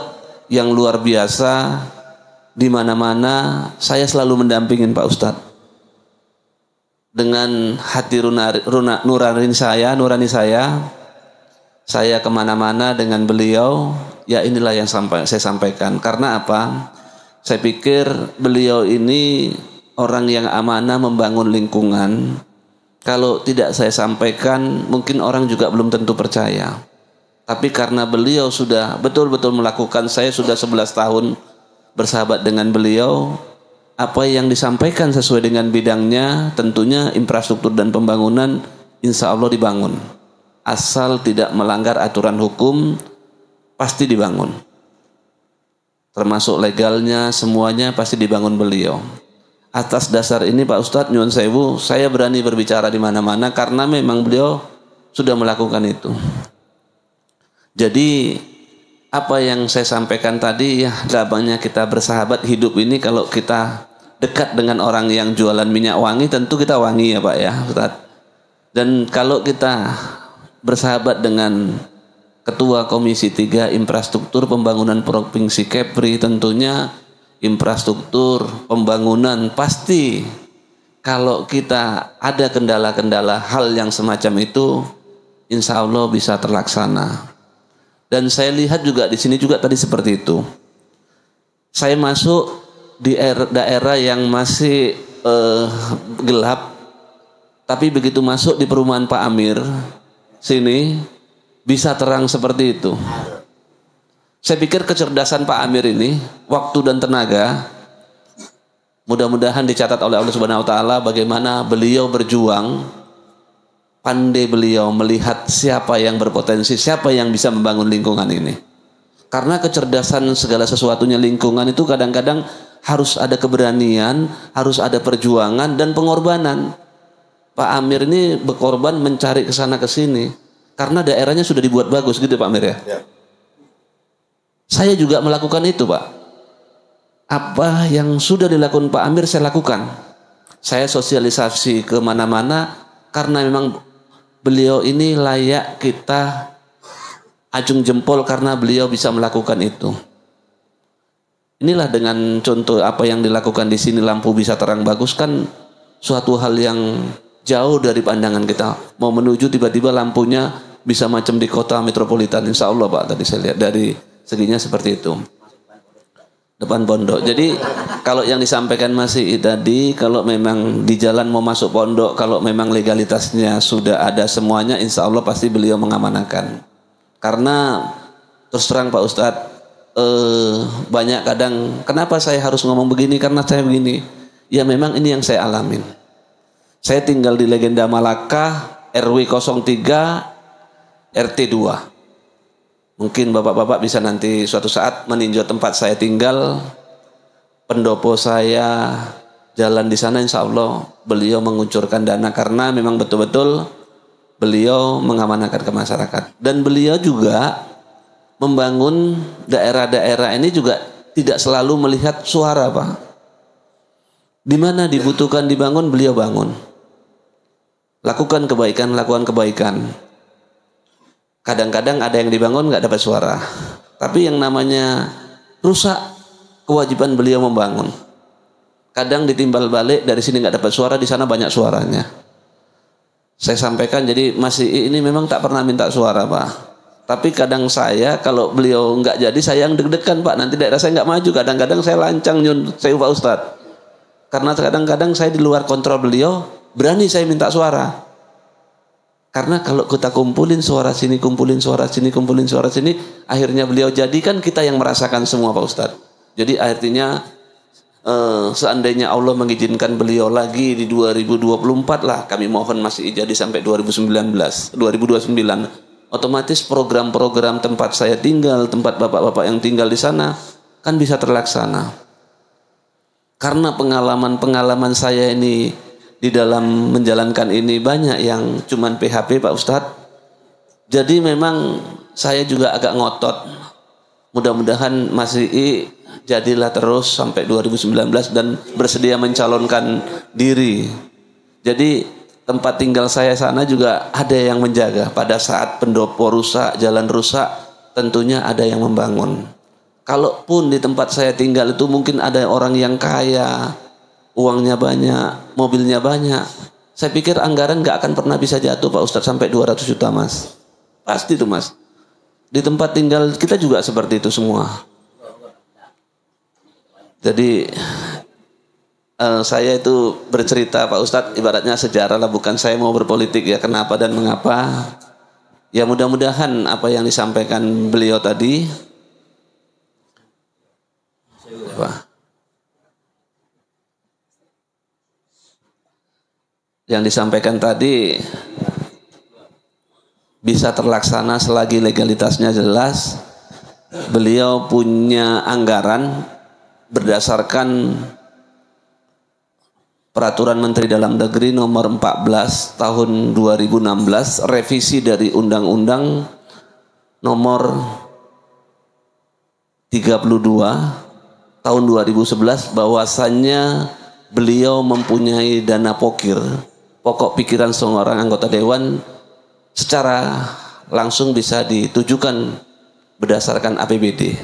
yang luar biasa di mana-mana, saya selalu mendampingin Pak Ustadz. Dengan hati nurani saya kemana-mana dengan beliau. Ya inilah yang saya sampaikan. Karena apa? Saya pikir beliau ini orang yang amanah membangun lingkungan. Kalau tidak saya sampaikan, mungkin orang juga belum tentu percaya. Tapi karena beliau sudah betul-betul melakukan, saya sudah 11 tahun bersahabat dengan beliau, apa yang disampaikan sesuai dengan bidangnya, tentunya infrastruktur dan pembangunan insya Allah dibangun. Asal tidak melanggar aturan hukum, pasti dibangun. Termasuk legalnya, semuanya pasti dibangun beliau. Atas dasar ini Pak Ustadz nyuwun sewu, saya berani berbicara di mana-mana karena memang beliau sudah melakukan itu. Jadi apa yang saya sampaikan tadi, ya gampangnya kita bersahabat hidup ini, kalau kita dekat dengan orang yang jualan minyak wangi, tentu kita wangi ya Pak ya Ustadz. Dan kalau kita bersahabat dengan Ketua Komisi 3 Infrastruktur Pembangunan Provinsi Kepri, tentunya infrastruktur pembangunan pasti kalau kita ada kendala-kendala hal yang semacam itu, insya Allah bisa terlaksana. Dan saya lihat juga di sini juga tadi seperti itu. Saya masuk di daerah yang masih gelap, tapi begitu masuk di perumahan Pak Amir sini bisa terang seperti itu. Saya pikir kecerdasan Pak Amir ini, waktu dan tenaga, mudah-mudahan dicatat oleh Allah Subhanahu wa taala bagaimana beliau berjuang, pandai beliau melihat siapa yang berpotensi, siapa yang bisa membangun lingkungan ini. Karena kecerdasan segala sesuatunya lingkungan itu kadang-kadang harus ada keberanian, harus ada perjuangan dan pengorbanan. Pak Amir ini berkorban mencari ke sana ke sini karena daerahnya sudah dibuat bagus gitu Pak Amir ya. Saya juga melakukan itu Pak. Apa yang sudah dilakukan Pak Amir saya lakukan. Saya sosialisasi ke mana-mana karena memang beliau ini layak kita acung jempol karena beliau bisa melakukan itu. Inilah dengan contoh apa yang dilakukan di sini, lampu bisa terang bagus kan suatu hal yang jauh dari pandangan kita. Mau menuju tiba-tiba lampunya bisa macam di kota metropolitan. Insya Allah Pak, tadi saya lihat dari seginya seperti itu. Depan pondok. Jadi kalau yang disampaikan masih tadi, kalau memang di jalan mau masuk pondok, kalau memang legalitasnya sudah ada semuanya, insya Allah pasti beliau mengamanahkan. Karena terus terang Pak Ustadz, banyak kadang kenapa saya harus ngomong begini, karena saya begini. Ya memang ini yang saya alamin. Saya tinggal di Legenda Malaka, RW 03, RT 2. Mungkin bapak-bapak bisa nanti suatu saat meninjau tempat saya tinggal. Pendopo saya jalan di sana, insya Allah beliau menguncurkan dana karena memang betul-betul beliau mengamanahkan ke masyarakat. Dan beliau juga membangun daerah-daerah ini juga tidak selalu melihat suara Pak. Di mana dibutuhkan dibangun, beliau bangun. Lakukan kebaikan, lakukan kebaikan. Kadang-kadang ada yang dibangun nggak dapat suara. Tapi yang namanya rusak, kewajiban beliau membangun. Kadang ditimbal balik, dari sini nggak dapat suara, di sana banyak suaranya. Saya sampaikan, jadi masih ini memang tak pernah minta suara Pak. Tapi kadang saya kalau beliau nggak jadi, saya yang deg-degan Pak. Nanti daerah saya nggak maju. Kadang-kadang saya lancang nyun saya Pak Ustadz. Karena kadang-kadang saya di luar kontrol beliau, berani saya minta suara. Karena kalau kita kumpulin suara sini, kumpulin suara sini, kumpulin suara sini, akhirnya beliau jadikan kita yang merasakan semua Pak Ustadz. Jadi artinya seandainya Allah mengizinkan beliau lagi di 2024 lah, kami mohon masih jadi sampai 2029, otomatis program-program tempat saya tinggal, tempat bapak-bapak yang tinggal di sana kan bisa terlaksana. Karena pengalaman-pengalaman saya ini di dalam menjalankan ini banyak yang cuman PHP Pak Ustadz. Jadi memang saya juga agak ngotot. Mudah-mudahan masih jadilah terus sampai 2019 dan bersedia mencalonkan diri. Jadi tempat tinggal saya sana juga ada yang menjaga. Pada saat pendopo rusak, jalan rusak, tentunya ada yang membangun. Kalaupun di tempat saya tinggal itu mungkin ada orang yang kaya, uangnya banyak, mobilnya banyak, saya pikir anggaran gak akan pernah bisa jatuh Pak Ustadz sampai 200 juta Mas. Pasti itu Mas. Di tempat tinggal kita juga seperti itu semua. Jadi saya itu bercerita Pak Ustadz ibaratnya sejarah lah, bukan saya mau berpolitik ya, kenapa dan mengapa. Ya mudah-mudahan apa yang disampaikan beliau tadi bisa terlaksana selagi legalitasnya jelas. Beliau punya anggaran berdasarkan Peraturan Menteri Dalam Negeri nomor 14 tahun 2016, revisi dari Undang-Undang nomor 32 tahun 2011, bahwasannya beliau mempunyai dana pokir, pokok pikiran seorang anggota dewan, secara langsung bisa ditujukan berdasarkan APBD.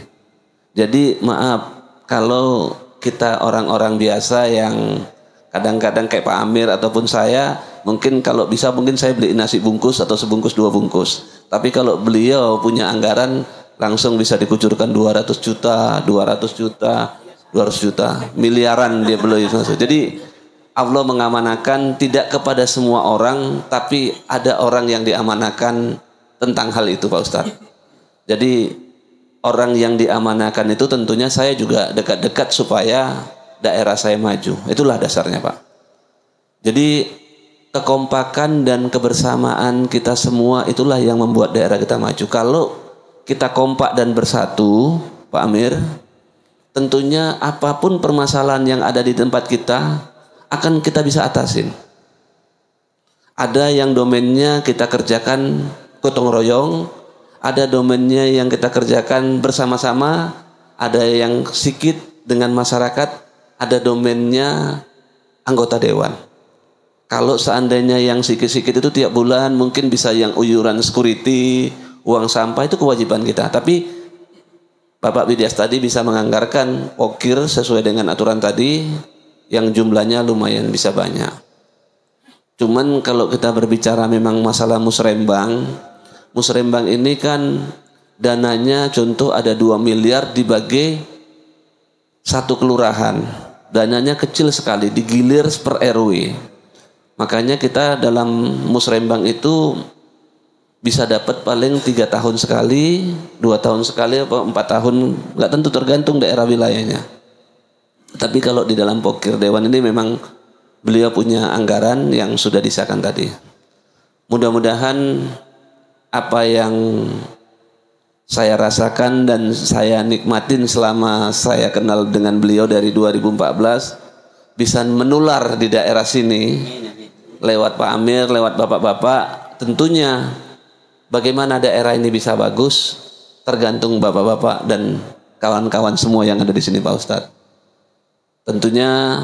Jadi maaf kalau kita orang-orang biasa yang kadang-kadang kayak Pak Amir ataupun saya, mungkin kalau bisa mungkin saya beli nasi bungkus atau sebungkus 2 bungkus. Tapi kalau beliau punya anggaran langsung bisa dikucurkan 200 juta, 200 juta, 200 juta, miliaran dia beliau. Jadi Allah mengamanahkan tidak kepada semua orang, tapi ada orang yang diamanahkan tentang hal itu Pak Ustadz. Jadi orang yang diamanahkan itu tentunya saya juga dekat-dekat supaya daerah saya maju. Itulah dasarnya Pak. Jadi kekompakan dan kebersamaan kita semua itulah yang membuat daerah kita maju. Kalau kita kompak dan bersatu, Pak Amir, tentunya apapun permasalahan yang ada di tempat kita akan kita bisa atasin. Ada yang domainnya kita kerjakan gotong royong, ada domainnya yang kita kerjakan bersama-sama, ada yang sikit dengan masyarakat, ada domainnya anggota dewan. Kalau seandainya yang sikit-sikit itu tiap bulan mungkin bisa yang uyuran security, uang sampah, itu kewajiban kita. Tapi Bapak Widyas tadi bisa menganggarkan pokir sesuai dengan aturan tadi yang jumlahnya lumayan bisa banyak. Cuman kalau kita berbicara memang masalah musrembang ini kan dananya contoh ada 2 miliar dibagi satu kelurahan. Dananya kecil sekali, digilir per RW. Makanya kita dalam musrembang itu bisa dapat paling 3 tahun sekali, 2 tahun sekali, apa 4 tahun, nggak tentu, tergantung daerah wilayahnya. Tapi kalau di dalam pokir dewan ini memang beliau punya anggaran yang sudah disahkan tadi. Mudah-mudahan apa yang saya rasakan dan saya nikmatin selama saya kenal dengan beliau dari 2014 bisa menular di daerah sini lewat Pak Amir, lewat bapak-bapak. Tentunya bagaimana daerah ini bisa bagus tergantung bapak-bapak dan kawan-kawan semua yang ada di sini, Pak Ustadz. Tentunya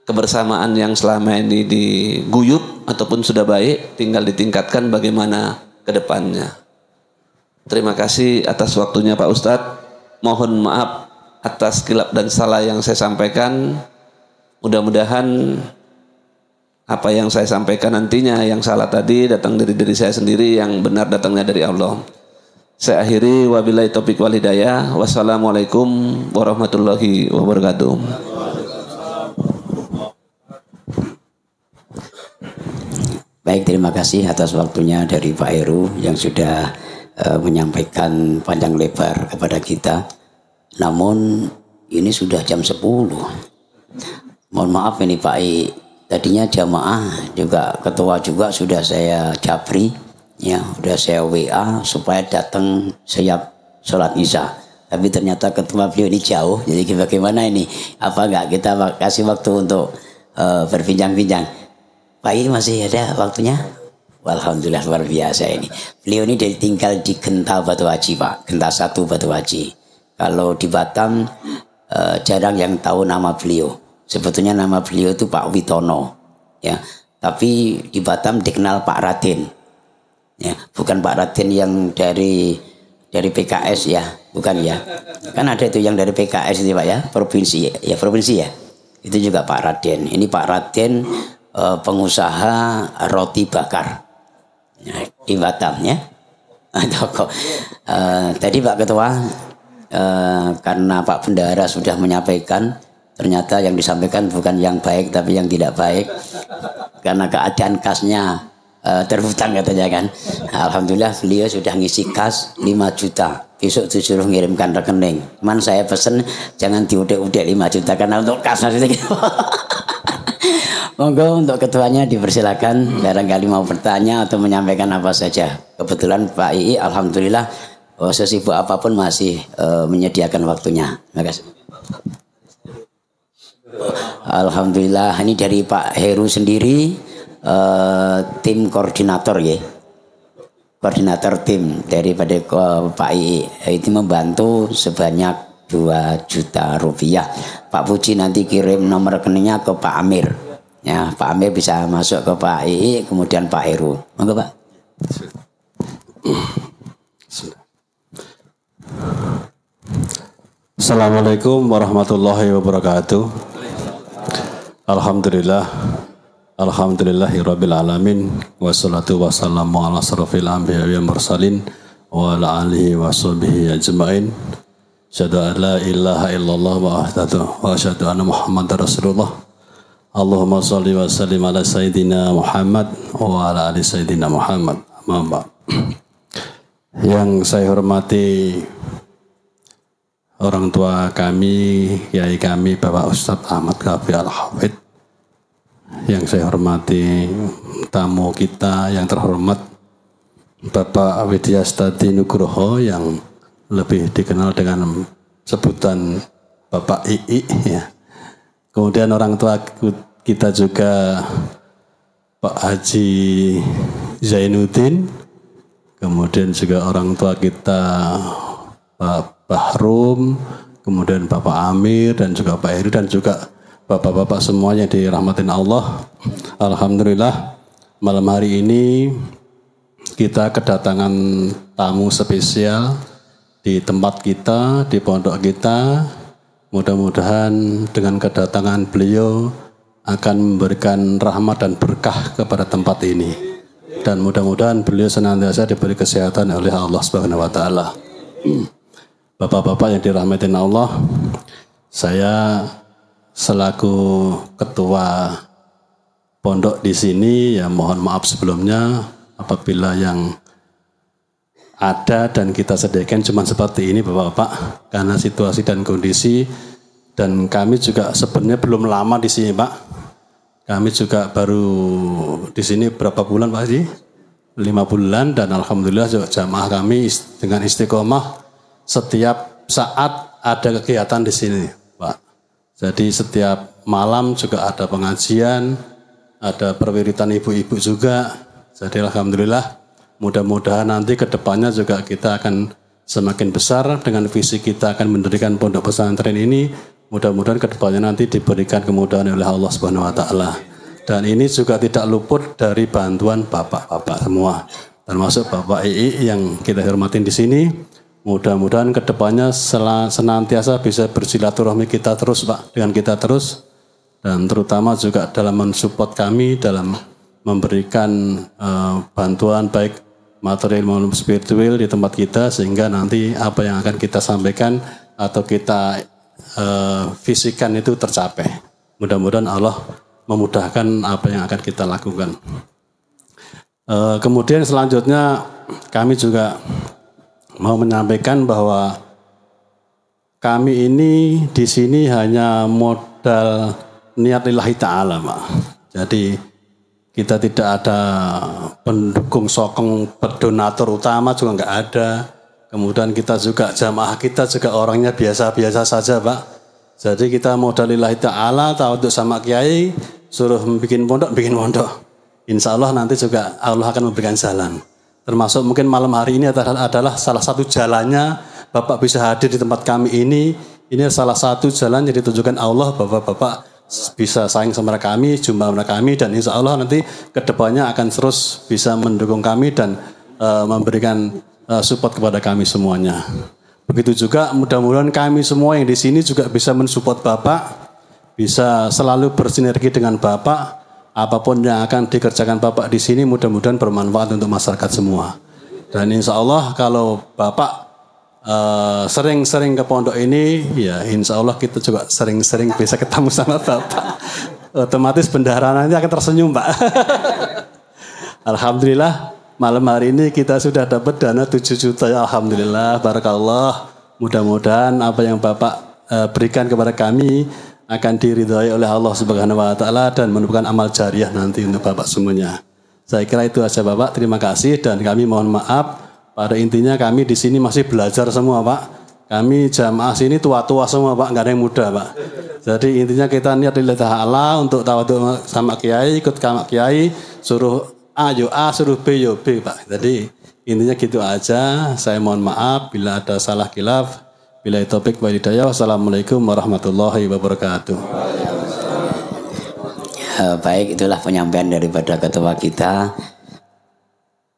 kebersamaan yang selama ini diguyup ataupun sudah baik tinggal ditingkatkan bagaimana ke depannya. Terima kasih atas waktunya Pak Ustadz. Mohon maaf atas kilap dan salah yang saya sampaikan. Mudah-mudahan apa yang saya sampaikan nantinya yang salah tadi datang dari diri saya sendiri, yang benar datangnya dari Allah. Saya akhiri, wabillahi taufiq wal hidayah. Wassalamualaikum warahmatullahi wabarakatuh. Baik, terima kasih atas waktunya dari Pak Heru yang sudah menyampaikan panjang lebar kepada kita. Namun ini sudah jam 10. Mohon maaf ini Pak I, tadinya jamaah juga ketua juga sudah saya japri, ya, sudah saya WA supaya datang siap sholat isya. Tapi ternyata ketua beliau ini jauh, jadi bagaimana ini? Apa enggak kita kasih waktu untuk berbincang-bincang? Pak I masih ada waktunya? Alhamdulillah luar biasa ini. Beliau ini tinggal di Genta Batu Haji Pak, Genta 1 Batu Haji. Kalau di Batam jarang yang tahu nama beliau. Sebetulnya nama beliau itu Pak Witono, ya. Tapi di Batam dikenal Pak Raden, ya. Bukan Pak Raden yang dari PKS ya, bukan ya. Kan ada itu yang dari PKS itu Pak ya, provinsi ya. Itu juga Pak Raden. Ini Pak Raden pengusaha roti bakar di Batam ya. Tadi Pak Ketua karena Pak Bendahara sudah menyampaikan, ternyata yang disampaikan bukan yang baik tapi yang tidak baik karena keadaan kasnya terhutang katanya kan. Alhamdulillah beliau sudah ngisi kas 5 juta. Besok disuruh ngirimkan rekening. Cuman saya pesen jangan diudek-udek 5 juta karena untuk kas nanti gitu. Monggo untuk ketuanya dipersilakan barangkali mau bertanya atau menyampaikan apa saja. Kebetulan Pak II alhamdulillah sesibuk apapun masih menyediakan waktunya. Terima kasih. Alhamdulillah ini dari Pak Heru sendiri tim koordinator ya. Koordinator tim daripada Pak II itu membantu sebanyak 2 juta rupiah. Pak Puji nanti kirim nomor rekeningnya ke Pak Amir. Ya, Pak Amir bisa masuk ke Pak II, kemudian Pak Heru. Monggo Pak. Assalamualaikum warahmatullahi wabarakatuh. Alhamdulillah. Alhamdulillahirabbil alamin wassalatu wassalamu ala asrofil anbiya'i wal mursalin wa ala alihi washabihi ajmain. Asyhadu an la ilaha illallah wa asyhadu anna Muhammadar Rasulullah. Allahumma shalli wa sallim ala sayyidina Muhammad wa ala ali sayyidina Muhammad. Yang saya hormati orang tua kami, kiai kami Bapak Ustadz Ahmad Kafi Al-Hafidh. Yang saya hormati tamu kita yang terhormat Bapak Widyastadi Nugroho yang lebih dikenal dengan sebutan Bapak II ya. Kemudian orang tua kita juga Pak Haji Zainuddin, kemudian juga orang tua kita Pak Bahrum, kemudian Bapak Amir dan juga Pak Heri dan juga bapak-bapak semuanya dirahmatin Allah. Alhamdulillah malam hari ini kita kedatangan tamu spesial di tempat kita, di pondok kita. Mudah-mudahan dengan kedatangan beliau akan memberikan rahmat dan berkah kepada tempat ini. Dan mudah-mudahan beliau senantiasa diberi kesehatan oleh Allah Subhanahu wa taala. Bapak-bapak yang dirahmatin Allah, saya selaku ketua pondok di sini ya mohon maaf sebelumnya apabila yang ada dan kita sediakan cuma seperti ini Bapak-bapak karena situasi dan kondisi, dan kami juga sebenarnya belum lama di sini Pak. Kami juga baru di sini berapa bulan Pak Haji? 5 bulan, dan alhamdulillah juga jamaah kami dengan istiqomah setiap saat ada kegiatan di sini Pak. Jadi setiap malam juga ada pengajian, ada perwiritan ibu-ibu juga. Jadi alhamdulillah mudah-mudahan nanti ke depannya juga kita akan semakin besar dengan visi kita akan mendirikan pondok pesantren ini. Mudah-mudahan ke depannya nanti diberikan kemudahan oleh Allah Subhanahu wa taala. Dan ini juga tidak luput dari bantuan bapak-bapak semua, termasuk Bapak II yang kita hormatin di sini. Mudah-mudahan ke depannya senantiasa bisa bersilaturahmi kita terus Pak, dengan kita terus, dan terutama juga dalam mensupport kami dalam memberikan bantuan baik material maupun spiritual di tempat kita, sehingga nanti apa yang akan kita sampaikan atau kita visikan itu tercapai. Mudah-mudahan Allah memudahkan apa yang akan kita lakukan. Kemudian selanjutnya kami juga mau menyampaikan bahwa kami ini di sini hanya modal niat lillahi ta'ala Pak. Jadi kita tidak ada pendukung sokong donatur utama juga nggak ada. Kemudian kita juga jamaah kita juga orangnya biasa-biasa saja Pak. Jadi kita modal lillahi ta'ala, tawaduk sama kiai, suruh bikin pondok. Insya Allah nanti juga Allah akan memberikan jalan. Termasuk mungkin malam hari ini adalah salah satu jalannya Bapak bisa hadir di tempat kami ini. Ini salah satu jalan yang ditunjukkan Allah, Bapak-bapak bisa saing sama kami, jumpa mereka kami, dan insya Allah nanti kedepannya akan terus bisa mendukung kami dan memberikan support kepada kami semuanya. Begitu juga mudah-mudahan kami semua yang di sini juga bisa mensupport Bapak, bisa selalu bersinergi dengan Bapak. Apapun yang akan dikerjakan Bapak di sini mudah-mudahan bermanfaat untuk masyarakat semua. Dan insya Allah kalau Bapak sering-sering ke pondok ini, ya insya Allah kita juga sering-sering bisa ketemu sama Bapak. Otomatis bendahara nanti akan tersenyum Pak. Alhamdulillah malam hari ini kita sudah dapat dana 7 juta ya alhamdulillah, barakallah. Mudah-mudahan apa yang Bapak berikan kepada kami akan diridhai oleh Allah Subhanahu wa taala dan merupakan amal jariah nanti untuk Bapak semuanya. Saya kira itu aja Bapak, terima kasih, dan kami mohon maaf. Pada intinya kami di sini masih belajar semua Pak. Kami jamaah sini tua-tua semua Pak, nggak ada yang muda Pak. Jadi intinya kita niat lillahi ta'ala untuk tawadhu sama kiai, ikut sama kiai, suruh A yo A, suruh B yo B Pak. Jadi intinya gitu aja. Saya mohon maaf bila ada salah khilaf. Bila topik wa hidayah. Wassalamualaikum warahmatullahi wabarakatuh. Baik, itulah penyampaian daripada ketua kita.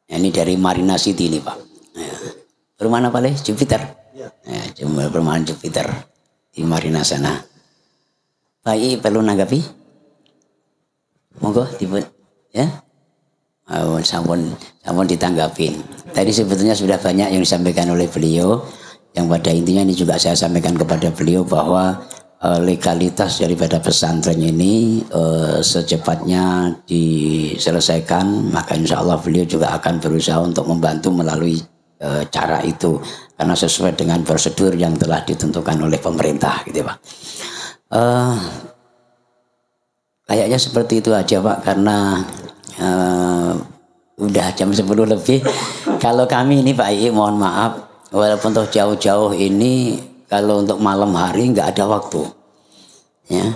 Ini dari Marina City ini Pak. Perumahan apa Pak? Jupiter. Ya, perumahan Jupiter di Marina sana. Pak perlu nanggapi? Monggo dipun ya. Sampun ditanggapin. Tadi sebetulnya sudah banyak yang disampaikan oleh beliau. Yang pada intinya ini juga saya sampaikan kepada beliau bahwa legalitas daripada pesantren ini secepatnya diselesaikan, maka insya Allah beliau juga akan berusaha untuk membantu melalui cara itu, karena sesuai dengan prosedur yang telah ditentukan oleh pemerintah gitu Pak. Kayaknya seperti itu aja Pak, karena Udah jam 10 lebih. Kalau kami ini Pak I, mohon maaf, walaupun toh jauh-jauh ini, kalau untuk malam hari nggak ada waktu. Ya.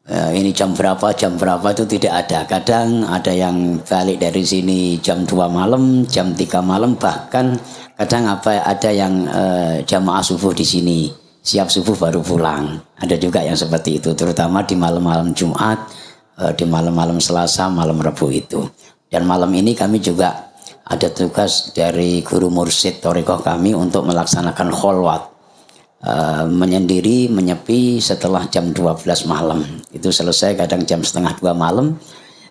Ini jam berapa itu tidak ada. Kadang ada yang balik dari sini jam 2 malam, jam 3 malam, bahkan kadang ada yang jamaah subuh di sini, siap subuh baru pulang. Ada juga yang seperti itu, terutama di malam-malam Jumat, di malam-malam Selasa, malam Rabu itu. Dan malam ini kami juga ada tugas dari guru mursyid Thariqah kami untuk melaksanakan kholwat. Menyendiri, menyepi setelah jam 12 malam. Itu selesai kadang jam setengah 2 malam,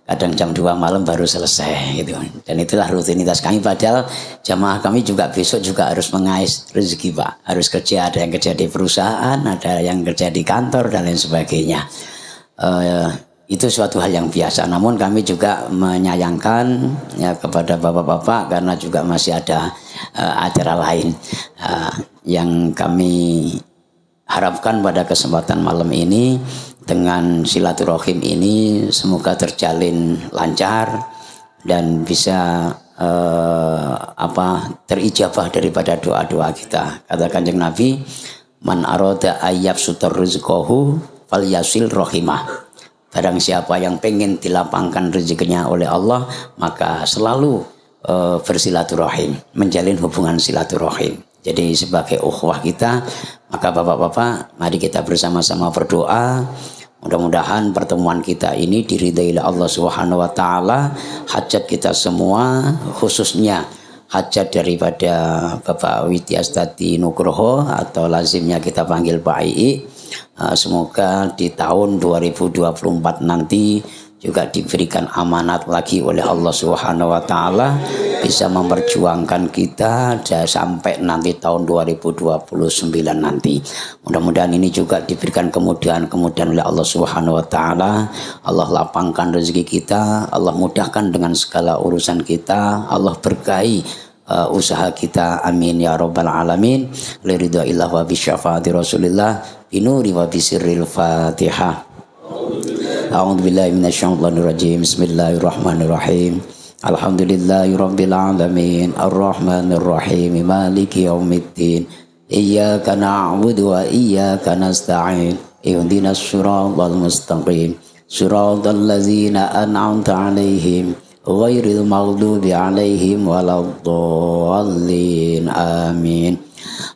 kadang jam 2 malam baru selesai gitu. Dan itulah rutinitas kami, padahal jamaah kami juga besok juga harus mengais rezeki Pak. Harus kerja, ada yang kerja di perusahaan, ada yang kerja di kantor dan lain sebagainya. Itu suatu hal yang biasa. Namun kami juga menyayangkan ya kepada bapak-bapak karena juga masih ada acara lain yang kami harapkan pada kesempatan malam ini dengan silaturahim ini semoga terjalin lancar dan bisa terijabah daripada doa-doa kita. Kata Kanjeng Nabi, man arada ayyab sutar rizqahu fal yasil rahimah. Barang siapa yang pengen dilapangkan rezekinya oleh Allah, maka selalu bersilaturahim, menjalin hubungan silaturahim. Jadi sebagai ukhuwah kita, maka bapak-bapak, mari kita bersama-sama berdoa. Mudah-mudahan pertemuan kita ini diridai oleh Allah Subhanahu wa taala, hajat kita semua, khususnya hajat daripada Bapak Widyastati Nugroho atau lazimnya kita panggil Pak II. Semoga di tahun 2024 nanti juga diberikan amanat lagi oleh Allah Subhanahu wa taala, bisa memperjuangkan kita sampai nanti tahun 2029 nanti. Mudah-mudahan ini juga diberikan kemudahan-kemudahan oleh Allah Subhanahu wa taala. Allah lapangkan rezeki kita, Allah mudahkan dengan segala urusan kita, Allah berkahi usaha kita, amin ya rabbal alamin. Liridha illah wa bisyafaati rasulillah binuri wa bisirril fatihah. A'udzubillahi minasyaitonir rajim. Bismillahirrahmanirrahim. Alhamdulillahi rabbil alamin arrahmanir rahim maliki yaumiddin. Iyyaka na'budu wa iyyaka nasta'in. Ihdinas siratal mustaqim. Siratal ladzina an'amta 'alaihim ghairil maghdubi 'alaihim waladdallin. Amin.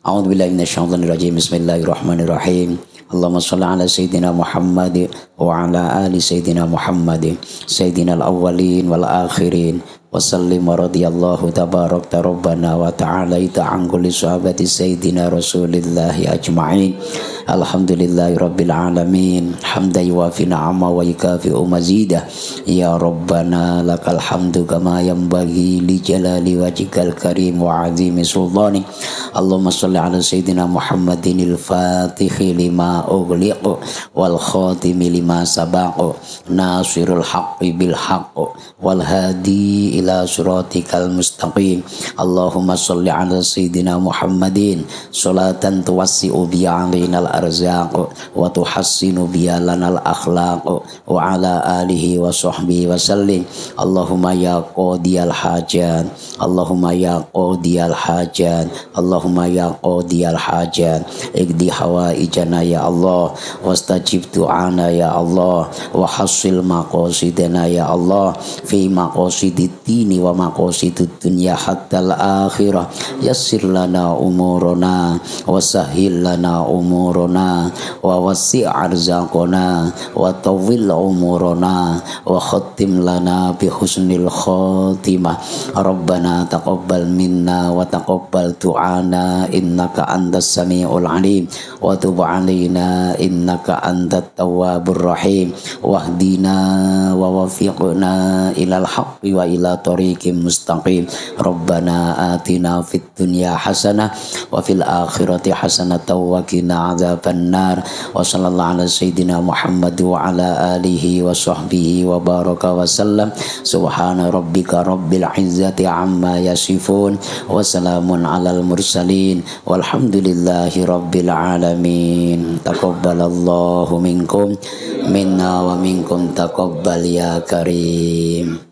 A'udzubillahi minasyaitonir rajim. Bismillahirrahmanirrahim. Allahumma shalli ala sayyidina Muhammad wa ala ali sayyidina Muhammad sayyidina al-awwalin wal akhirin wa sallim wa radiyallahu tabarakta rabbana wa ta'ala an kulli sahabati sayyidina rasulillahi ajma'in. Alhamdulillahi rabbil alamin hamdan yuwafi ni'ama wa yukafi'u mazidah. Ya rabbana lakal hamdu kama yanbaghi li jalali wajhikal karim wa 'azimi sultani. Allahumma shalli ala sayyidina Muhammadin al-fatihi lima ughliq wal khatimi lima sabaq nasirul haqqi bil haqq wal hadi ila siratikal mustaqim. Allahumma shalli ala sayyidina Muhammadin salatan tuwassi'u bi 'alainal arzaq wa tuhassinu bi lanal akhlaq wa ala alihi wa sahbihi wa sallim. Allahumma ya qadiyal hajat, Allahumma ya qadiyal hajat, Allahumma ya qadiyal hajat, iqdi hawaijana ya Allah, wastajib du'ana ya Allah, wa hassil maqasidana ya Allah, fi maqasidid dini wa maqasidud dunya hatta al-akhirah. Yassir lana umurana wa sahhil lana umurana wa wasi' arzaqana wa tawwil umurana wa khattim lana bi husnil khatimah. Rabbana taqabbal minna wa taqabbal du'ana innaka antas samiul alim wa tub alaina innaka antat tawwabur rahim wahdina wa wafiqna ilal haqqi wa ila tariqim mustaqim. Rabbana atina fid dunya hasanah wa fil akhirati hasanah wa qina adzaban nar. Wa sallallahu ala sayyidina Muhammad wa ala alihi wa sahbihi wa baraka wa sallam. Subhana rabbika rabbil izzati amma yasifun wa salamun alal mursalin walhamdulillahi rabbil alamin. Taqabbalallahu minkum minna wa minkum taqabbal ya karim.